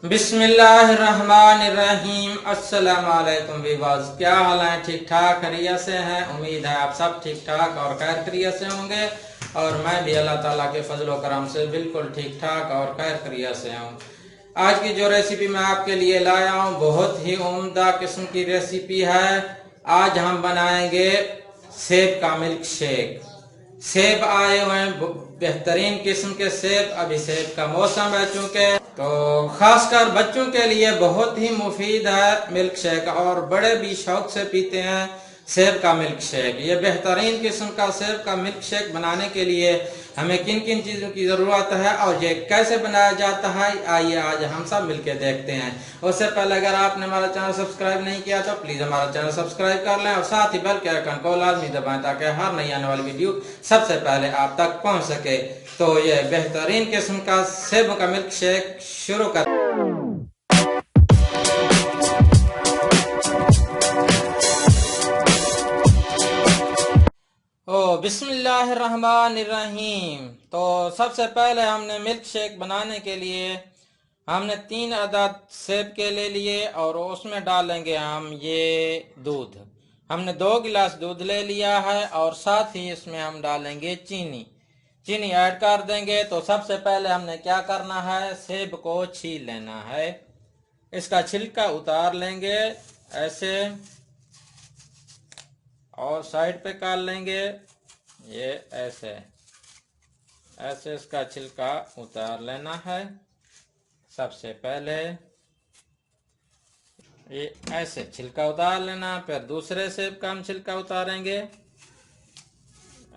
बिस्मिल्लाहिर्रहमानिर्रहीम। अस्सलाम वालेकुम वीवर्स, क्या हाल है? ठीक ठाक खैरियत से हैं? उम्मीद है आप सब ठीक ठाक और खैर खैरियत से होंगे और मैं भी अल्लाह ताला के फजल करम से बिल्कुल ठीक ठाक और खैर खैरियत से हूँ। आज की जो रेसिपी मैं आपके लिए लाया हूँ बहुत ही उम्दा किस्म की रेसिपी है। आज हम बनाएंगे सेब का मिल्क शेक। सेब आए हुए हैं बेहतरीन किस्म के सेब। अभी सेब का मौसम है चूंकि, तो खासकर बच्चों के लिए बहुत ही मुफीद है मिल्क शेक और बड़े भी शौक से पीते हैं सेब का मिल्क शेक। ये बेहतरीन किस्म का सेब का मिल्क शेक बनाने के लिए हमें किन किन चीजों की जरूरत है और ये कैसे बनाया जाता है, आइए आज हम सब मिलकर देखते हैं। उससे पहले अगर आपने हमारा चैनल सब्सक्राइब नहीं किया तो प्लीज हमारा चैनल सब्सक्राइब कर लें और साथ ही बेल के आइकन को लाजमी दबाएं ताकि हर नई आने वाली वीडियो सबसे पहले आप तक पहुंच सके। तो ये बेहतरीन किस्म का सेब का मिल्क शेक शुरू कर। बिस्मिल्लाहिर्रहमानिर्रहीम। तो सबसे पहले हमने मिल्क शेक बनाने के लिए हमने 3 अदद सेब के ले लिए और उसमें डालेंगे हम ये दूध। हमने 2 गिलास दूध ले लिया है और साथ ही इसमें हम डालेंगे चीनी ऐड कर देंगे। तो सबसे पहले हमने क्या करना है, सेब को छील लेना है। इसका छिलका उतार लेंगे ऐसे और साइड पे कर लेंगे। ये ऐसे इसका छिलका उतार लेना है। सबसे पहले ये ऐसे छिलका उतार लेना, फिर दूसरे सेब का हम छिलका उतारेंगे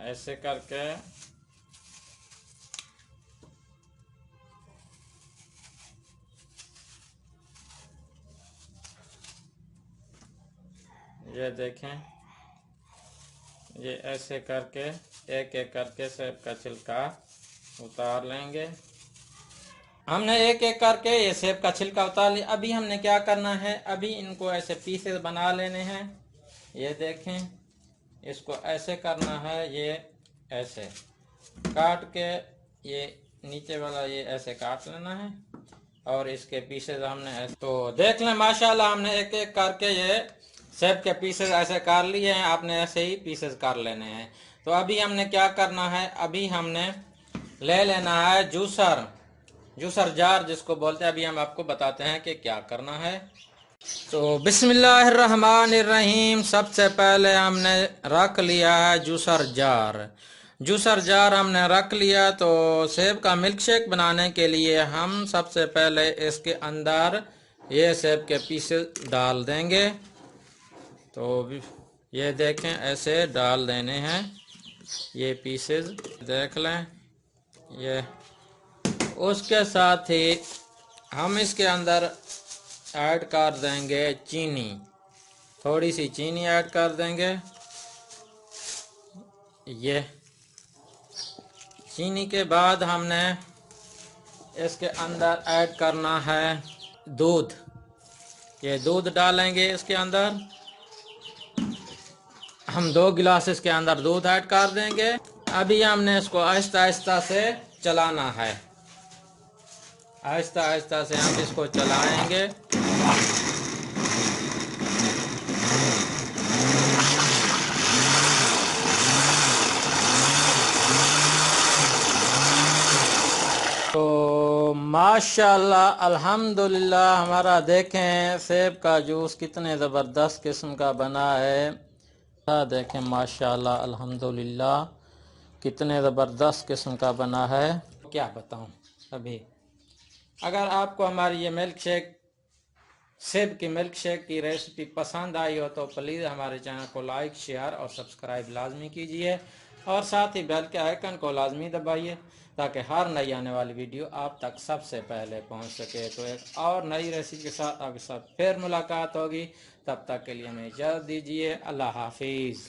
ऐसे करके। ये देखें, ये ऐसे करके एक एक करके सेब का छिलका उतार लेंगे। हमने एक एक करके ये सेब का छिलका उतार लिया। अभी हमने क्या करना है, अभी इनको ऐसे पीसेस बना लेने हैं। ये देखें, इसको ऐसे करना है, ये ऐसे काट के ये नीचे वाला ये ऐसे काट लेना है और इसके पीसेस हमने ऐसे, तो देख लें माशाल्लाह हमने एक एक करके ये सेब के पीसेस ऐसे कर लिए हैं। आपने ऐसे ही पीसेस कर लेने हैं। तो अभी हमने क्या करना है, अभी हमने ले लेना है जूसर जार जिसको बोलते हैं। अभी हम आपको बताते हैं कि क्या करना है। तो बिस्मिल्लाहिर्रहमानिर्रहीम। सबसे पहले हमने रख लिया है जूसर जार हमने रख लिया। तो सेब का मिल्क शेक बनाने के लिए हम सबसे पहले इसके अंदर ये सेब के पीसेस डाल देंगे। तो ये देखें ऐसे डाल देने हैं ये पीसेस, देख लें ये। उसके साथ ही हम इसके अंदर ऐड कर देंगे चीनी, थोड़ी सी चीनी ऐड कर देंगे। ये चीनी के बाद हमने इसके अंदर ऐड करना है दूध। ये दूध डालेंगे इसके अंदर। हम 2 गिलास इसके अंदर दूध ऐड कर देंगे। अभी हमने इसको आहिस्ता आहिस्ता से चलाना है, आहिस्ता आहिस्ता से हम इसको चलाएंगे। तो माशाल्लाह अल्हम्दुलिल्लाह हमारा देखें सेब का जूस कितने ज़बरदस्त किस्म का बना है। देखें माशाल्लाह अल्हम्दुलिल्लाह कितने ज़बरदस्त किस्म का बना है। क्या बताऊं। अभी अगर आपको हमारी ये मिल्क शेक सेब की मिल्क शेक की रेसिपी पसंद आई हो तो प्लीज़ हमारे चैनल को लाइक शेयर और सब्सक्राइब लाजमी कीजिए और साथ ही बेल के आइकन को लाजमी दबाइए ताकि हर नई आने वाली वीडियो आप तक सबसे पहले पहुंच सके। तो एक और नई रेसिपी के साथ आपके साथ फिर मुलाकात होगी। तब तक के लिए हमें इजाज़त दीजिए। अल्लाह हाफिज़।